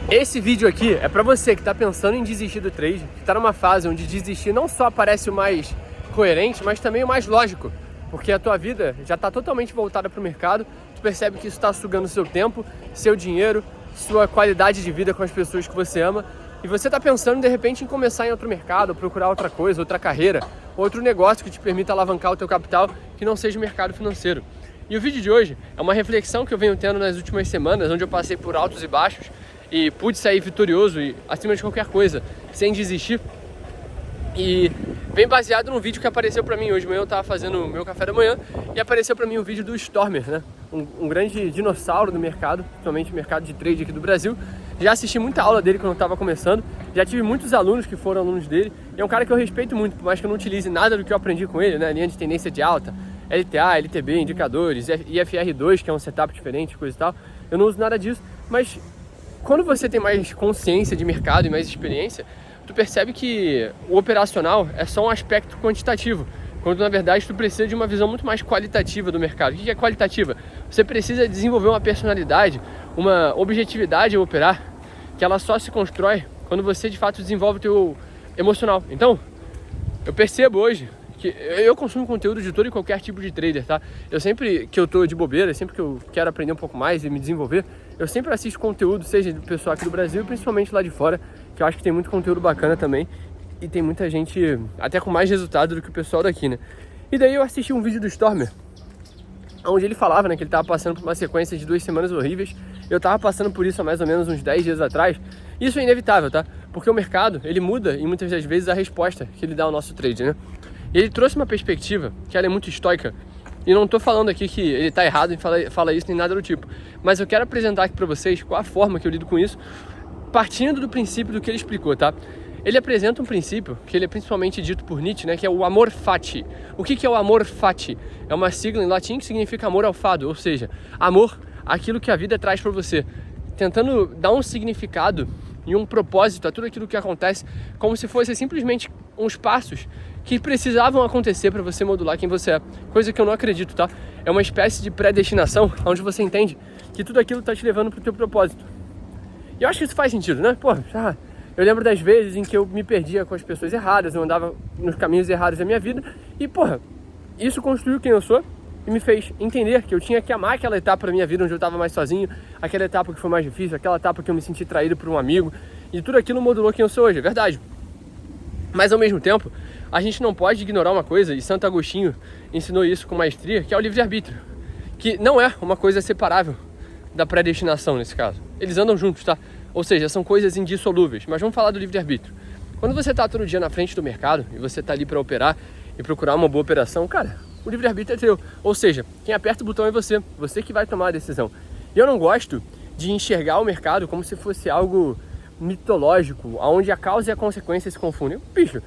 Esse vídeo aqui é pra você que tá pensando em desistir do trade, que tá numa fase onde desistir não só parece o mais coerente, mas também o mais lógico, porque a tua vida já tá totalmente voltada pro mercado, tu percebe que isso tá sugando seu tempo, seu dinheiro, sua qualidade de vida com as pessoas que você ama, e você tá pensando de repente em começar em outro mercado, procurar outra coisa, outra carreira, outro negócio que te permita alavancar o teu capital que não seja o mercado financeiro. E o vídeo de hoje é uma reflexão que eu venho tendo nas últimas semanas, onde eu passei por altos e baixos e pude sair vitorioso e acima de qualquer coisa, sem desistir. E bem baseado num vídeo que apareceu pra mim hoje de manhã. Eu tava fazendo o meu café da manhã e apareceu pra mim um vídeo do Stormer, né? Um grande dinossauro do mercado, principalmente o mercado de trade aqui do Brasil. Já assisti muita aula dele quando eu tava começando, já tive muitos alunos que foram alunos dele, e é um cara que eu respeito muito, por mais que eu não utilize nada do que eu aprendi com ele, né? Linha de tendência de alta, LTA, LTB, indicadores, IFR2, que é um setup diferente, coisa e tal. Eu não uso nada disso, mas quando você tem mais consciência de mercado e mais experiência, tu percebe que o operacional é só um aspecto quantitativo, quando na verdade tu precisa de uma visão muito mais qualitativa do mercado. O que é qualitativa? Você precisa desenvolver uma personalidade, uma objetividade a operar, que ela só se constrói quando você de fato desenvolve o teu emocional. Então, eu percebo hoje que eu consumo conteúdo de todo e qualquer tipo de trader, tá? Eu sempre que eu tô de bobeira, sempre que eu quero aprender um pouco mais e me desenvolver, eu sempre assisto conteúdo, seja do pessoal aqui do Brasil, principalmente lá de fora, que eu acho que tem muito conteúdo bacana também, e tem muita gente até com mais resultado do que o pessoal daqui, né? E daí eu assisti um vídeo do Stormer, onde ele falava, né, que ele tava passando por uma sequência de 2 semanas horríveis. Eu tava passando por isso há mais ou menos uns 10 dias atrás. Isso é inevitável, tá? Porque o mercado, ele muda e muitas das vezes a resposta que ele dá ao nosso trade, né? E ele trouxe uma perspectiva que ela é muito estoica. E não tô falando aqui que ele tá errado em falar isso nem nada do tipo. Mas eu quero apresentar aqui pra vocês qual a forma que eu lido com isso, partindo do princípio do que ele explicou, tá? Ele apresenta um princípio que ele é principalmente dito por Nietzsche, né, que é o amor fati. O que é o amor fati? É uma sigla em latim que significa amor ao fado, ou seja, amor àquilo que a vida traz para você, tentando dar um significado e um propósito a tudo aquilo que acontece, como se fosse simplesmente uns passos que precisavam acontecer para você modular quem você é, coisa que eu não acredito, tá? É uma espécie de predestinação, onde você entende que tudo aquilo tá te levando pro teu propósito. E eu acho que isso faz sentido, né? Pô, eu lembro das vezes em que eu me perdia com as pessoas erradas, eu andava nos caminhos errados da minha vida e, porra, isso construiu quem eu sou e me fez entender que eu tinha que amar aquela etapa da minha vida onde eu estava mais sozinho, aquela etapa que foi mais difícil, aquela etapa que eu me senti traído por um amigo, e tudo aquilo modulou quem eu sou hoje, é verdade. Mas ao mesmo tempo, a gente não pode ignorar uma coisa, e Santo Agostinho ensinou isso com maestria, que é o livre-arbítrio, que não é uma coisa separável da predestinação nesse caso. Eles andam juntos, tá? Ou seja, são coisas indissolúveis. Mas vamos falar do livre-arbítrio. Quando você está todo dia na frente do mercado e você está ali para operar e procurar uma boa operação, cara, o livre-arbítrio é teu. Ou seja, quem aperta o botão é você. Você que vai tomar a decisão. E eu não gosto de enxergar o mercado como se fosse algo mitológico, onde a causa e a consequência se confundem. Bicho,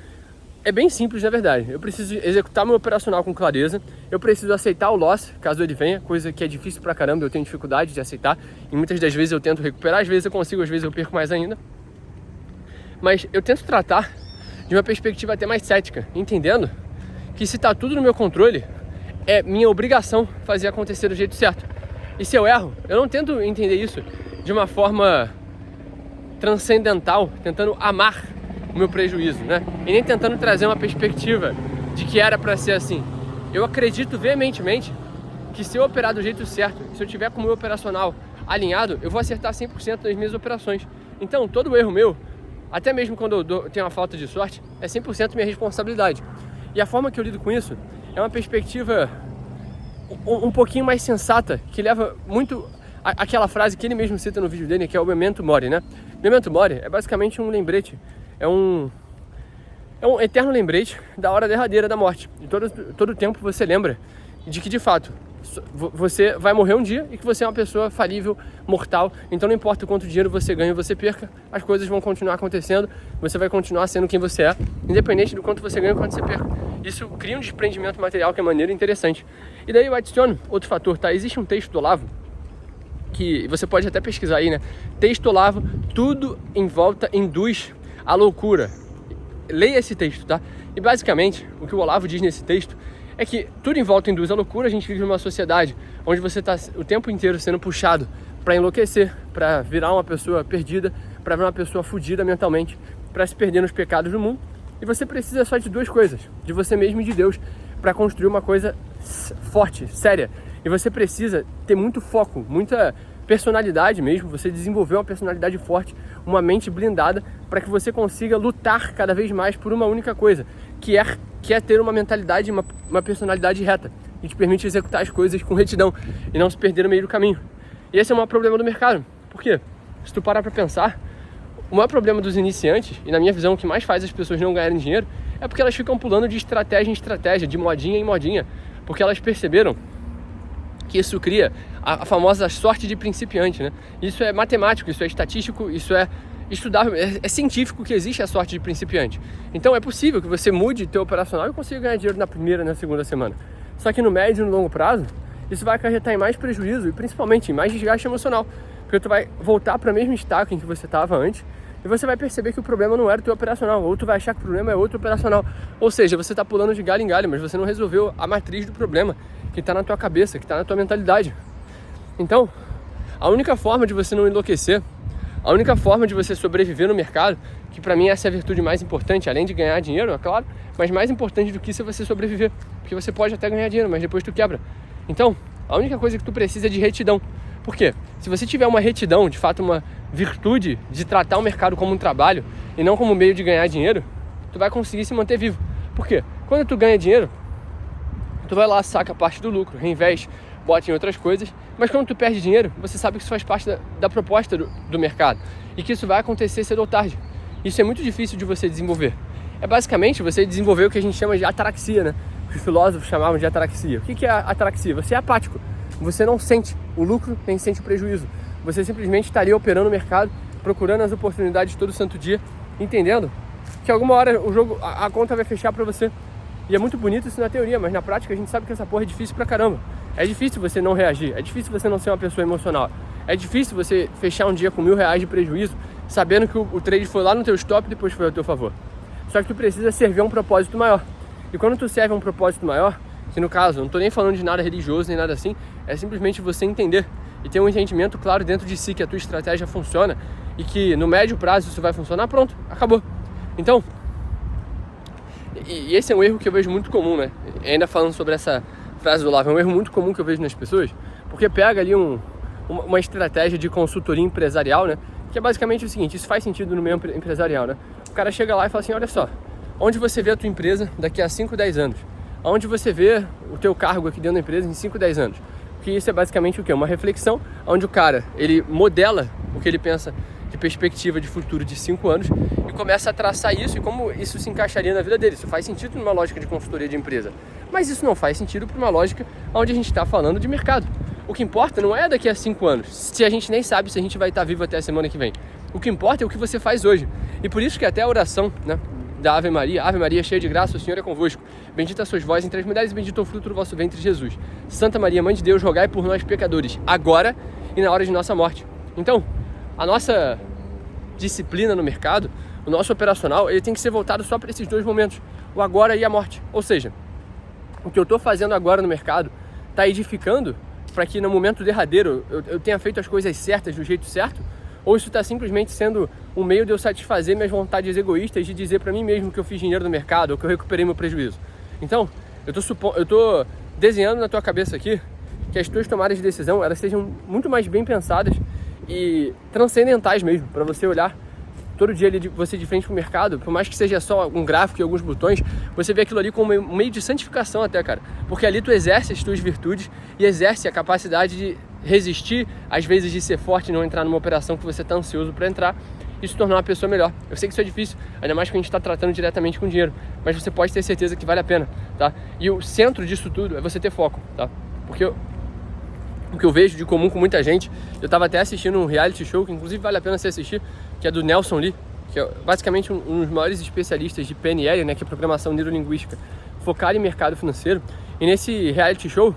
é bem simples na verdade. Eu preciso executar meu operacional com clareza, eu preciso aceitar o loss, caso ele venha, coisa que é difícil pra caramba, eu tenho dificuldade de aceitar, e muitas das vezes eu tento recuperar, às vezes eu consigo, às vezes eu perco mais ainda. Mas eu tento tratar de uma perspectiva até mais cética, entendendo que se tá tudo no meu controle, é minha obrigação fazer acontecer do jeito certo. E se eu erro, eu não tento entender isso de uma forma transcendental, tentando amar o meu prejuízo, né? E nem tentando trazer uma perspectiva de que era para ser assim. Eu acredito veementemente que se eu operar do jeito certo, se eu tiver com o meu operacional alinhado, eu vou acertar 100% das minhas operações. Então, todo erro meu, até mesmo quando eu tenho uma falta de sorte, é 100% minha responsabilidade. E a forma que eu lido com isso é uma perspectiva um pouquinho mais sensata, que leva muito àquela frase que ele mesmo cita no vídeo dele, que é o Memento Mori, né? Memento Mori é basicamente um lembrete, é um eterno lembrete da hora derradeira da morte. E todo tempo você lembra de que, de fato, você vai morrer um dia e que você é uma pessoa falível, mortal. Então não importa o quanto dinheiro você ganha ou você perca, as coisas vão continuar acontecendo, você vai continuar sendo quem você é, independente do quanto você ganha ou quanto você perca. Isso cria um desprendimento material que é maneiro e interessante. E daí eu adiciono outro fator, tá? Existe um texto do Olavo, que você pode até pesquisar aí, né? Texto Olavo, tudo em volta induz à loucura. Leia esse texto, tá? E basicamente, o que o Olavo diz nesse texto é que tudo em volta induz à loucura. A gente vive numa sociedade onde você está o tempo inteiro sendo puxado para enlouquecer, para virar uma pessoa perdida, para virar uma pessoa fodida mentalmente, para se perder nos pecados do mundo. E você precisa só de duas coisas, de você mesmo e de Deus, para construir uma coisa forte, séria. E você precisa ter muito foco, muita personalidade mesmo, você desenvolver uma personalidade forte, uma mente blindada, para que você consiga lutar cada vez mais por uma única coisa, que é ter uma mentalidade, uma personalidade reta, que te permite executar as coisas com retidão e não se perder no meio do caminho. E esse é o maior problema do mercado. Por quê? Se tu parar para pensar, o maior problema dos iniciantes, e na minha visão o que mais faz as pessoas não ganharem dinheiro, é porque elas ficam pulando de estratégia em estratégia, de modinha em modinha, porque elas perceberam que isso cria a famosa sorte de principiante, né? Isso é matemático, isso é estatístico, isso é estudável, é científico que existe a sorte de principiante. Então é possível que você mude teu operacional e consiga ganhar dinheiro na primeira e na segunda semana. Só que no médio e no longo prazo, isso vai acarretar em mais prejuízo e principalmente em mais desgaste emocional, porque tu vai voltar para o mesmo estágio em que você estava antes e você vai perceber que o problema não era o teu operacional, ou tu vai achar que o problema é outro operacional. Ou seja, você está pulando de galho em galho, mas você não resolveu a matriz do problema que está na tua cabeça, que está na tua mentalidade. Então, a única forma de você não enlouquecer, a única forma de você sobreviver no mercado, que para mim essa é a virtude mais importante, além de ganhar dinheiro, é claro, mas mais importante do que isso é você sobreviver, porque você pode até ganhar dinheiro, mas depois tu quebra. Então, a única coisa que tu precisa é de retidão. Por quê? Se você tiver uma retidão, de fato uma virtude de tratar o mercado como um trabalho e não como meio de ganhar dinheiro, tu vai conseguir se manter vivo. Por quê? Quando tu ganha dinheiro, tu vai lá, saca parte do lucro, reinveste, bota em outras coisas, mas quando tu perde dinheiro, você sabe que isso faz parte da proposta do mercado e que isso vai acontecer cedo ou tarde. Isso é muito difícil de você desenvolver. É basicamente você desenvolver o que a gente chama de ataraxia, né? Os filósofos chamavam de ataraxia. O que é a ataraxia? Você é apático, você não sente o lucro nem sente o prejuízo. Você simplesmente estaria operando no mercado, procurando as oportunidades todo santo dia, entendendo que alguma hora o jogo, a conta vai fechar pra você. E é muito bonito isso na teoria, mas na prática a gente sabe que essa porra é difícil pra caramba. É difícil você não reagir, é difícil você não ser uma pessoa emocional. É difícil você fechar um dia com R$1.000 de prejuízo, sabendo que o trade foi lá no teu stop e depois foi ao teu favor. Só que tu precisa servir a um propósito maior. E quando tu serve a um propósito maior, que no caso, não tô nem falando de nada religioso nem nada assim, é simplesmente você entender e ter um entendimento claro dentro de si que a tua estratégia funciona e que no médio prazo isso vai funcionar, pronto, acabou. Então, e esse é um erro que eu vejo muito comum, né? E ainda falando sobre essa frase do Olavo, é um erro muito comum que eu vejo nas pessoas, porque pega ali uma estratégia de consultoria empresarial, né? Que é basicamente o seguinte, isso faz sentido no meio empresarial, né? O cara chega lá e fala assim, olha só, onde você vê a tua empresa daqui a 5, 10 anos? Onde você vê o teu cargo aqui dentro da empresa em 5, 10 anos? Porque isso é basicamente o quê? Uma reflexão onde o cara, ele modela o que ele pensa de perspectiva de futuro de 5 anos e começa a traçar isso e como isso se encaixaria na vida dele. Isso faz sentido numa lógica de consultoria de empresa, mas isso não faz sentido para uma lógica onde a gente está falando de mercado. O que importa não é daqui a 5 anos, se a gente nem sabe se a gente vai estar vivo até a semana que vem. O que importa é o que você faz hoje. E por isso que até a oração, né, da Ave Maria, cheia de graça, o Senhor é convosco. Bendita sois vós entre as mulheres e bendito o fruto do vosso ventre, Jesus. Santa Maria, Mãe de Deus, rogai por nós pecadores, agora e na hora de nossa morte. Então, a nossa disciplina no mercado, o nosso operacional, ele tem que ser voltado só para esses dois momentos, o agora e a morte. Ou seja, o que eu estou fazendo agora no mercado está edificando para que no momento derradeiro eu tenha feito as coisas certas do jeito certo, ou isso está simplesmente sendo um meio de eu satisfazer minhas vontades egoístas de dizer para mim mesmo que eu fiz dinheiro no mercado ou que eu recuperei meu prejuízo. Então, eu tô desenhando na tua cabeça aqui que as tuas tomadas de decisão elas sejam muito mais bem pensadas e transcendentais mesmo, para você olhar todo dia ali você de frente pro mercado, por mais que seja só um gráfico e alguns botões, você vê aquilo ali como um meio de santificação até, cara. Porque ali tu exerce as tuas virtudes e exerce a capacidade de resistir, às vezes de ser forte e não entrar numa operação que você tá ansioso para entrar e se tornar uma pessoa melhor. Eu sei que isso é difícil, ainda mais que a gente está tratando diretamente com dinheiro, mas você pode ter certeza que vale a pena, tá? E o centro disso tudo é você ter foco, tá? Porque o que eu vejo de comum com muita gente, eu estava até assistindo um reality show, que inclusive vale a pena você assistir, que é do Nelson Lee, que é basicamente um dos maiores especialistas de PNL, né, que é programação neurolinguística, focado em mercado financeiro. E nesse reality show,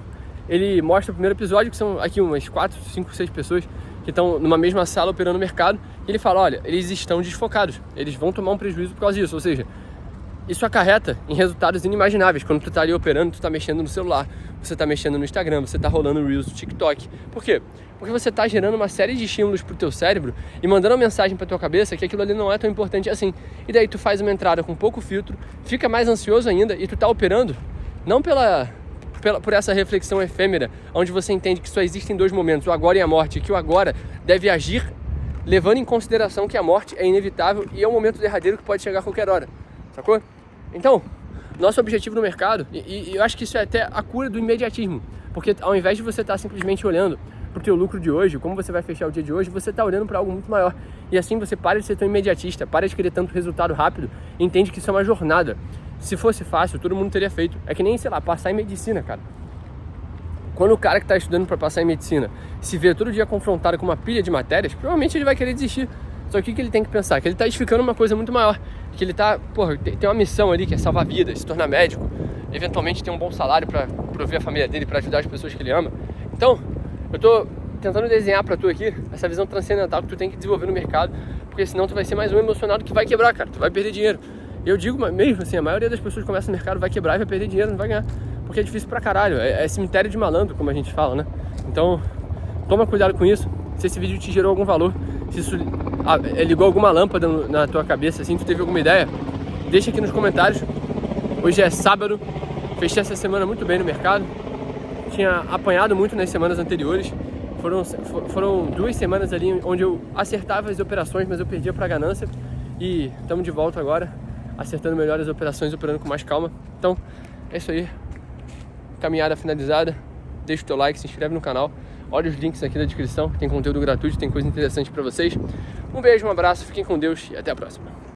ele mostra o primeiro episódio, que são aqui umas 4, 5, 6 pessoas que estão numa mesma sala operando no mercado, e ele fala, olha, eles estão desfocados, eles vão tomar um prejuízo por causa disso, ou seja, isso acarreta em resultados inimagináveis. Quando tu tá ali operando, tu tá mexendo no celular, você tá mexendo no Instagram, você tá rolando Reels do TikTok. Por quê? Porque você tá gerando uma série de estímulos pro teu cérebro e mandando uma mensagem pra tua cabeça que aquilo ali não é tão importante assim. E daí tu faz uma entrada com pouco filtro, fica mais ansioso ainda e tu tá operando não por essa reflexão efêmera, onde você entende que só existem dois momentos, o agora e a morte, e que o agora deve agir levando em consideração que a morte é inevitável e é um momento derradeiro que pode chegar a qualquer hora, sacou? Então, nosso objetivo no mercado, e eu acho que isso é até a cura do imediatismo, porque ao invés de você estar simplesmente olhando pro teu lucro de hoje, como você vai fechar o dia de hoje, você está olhando para algo muito maior, e assim você para de ser tão imediatista, para de querer tanto resultado rápido, e entende que isso é uma jornada. Se fosse fácil, todo mundo teria feito. É que nem, sei lá, passar em medicina, cara. Quando o cara que está estudando para passar em medicina se vê todo dia confrontado com uma pilha de matérias, provavelmente ele vai querer desistir. Só que o que ele tem que pensar? Que ele está edificando uma coisa muito maior. Que ele está, tem uma missão ali que é salvar vidas, se tornar médico, eventualmente ter um bom salário para prover a família dele, para ajudar as pessoas que ele ama. Então, eu tô tentando desenhar para tu aqui essa visão transcendental que tu tem que desenvolver no mercado, porque senão tu vai ser mais um emocionado que vai quebrar, cara. Tu vai perder dinheiro. Eu digo mesmo assim, a maioria das pessoas que começam no mercado vai quebrar e vai perder dinheiro, não vai ganhar. Porque é difícil pra caralho, é cemitério de malandro, como a gente fala, né? Então, toma cuidado com isso. Se esse vídeo te gerou algum valor, se isso ligou alguma lâmpada na tua cabeça, assim, tu teve alguma ideia, deixa aqui nos comentários. Hoje é sábado, fechei essa semana muito bem no mercado. Tinha apanhado muito nas semanas anteriores. Foram 2 semanas ali onde eu acertava as operações, mas eu perdia pra ganância. E estamos de volta agora, acertando melhor as operações, operando com mais calma. Então, é isso aí. Caminhada finalizada. Deixa o teu like, se inscreve no canal. Olha os links aqui na descrição. Tem conteúdo gratuito, tem coisa interessante pra vocês. Um beijo, um abraço, fiquem com Deus e até a próxima.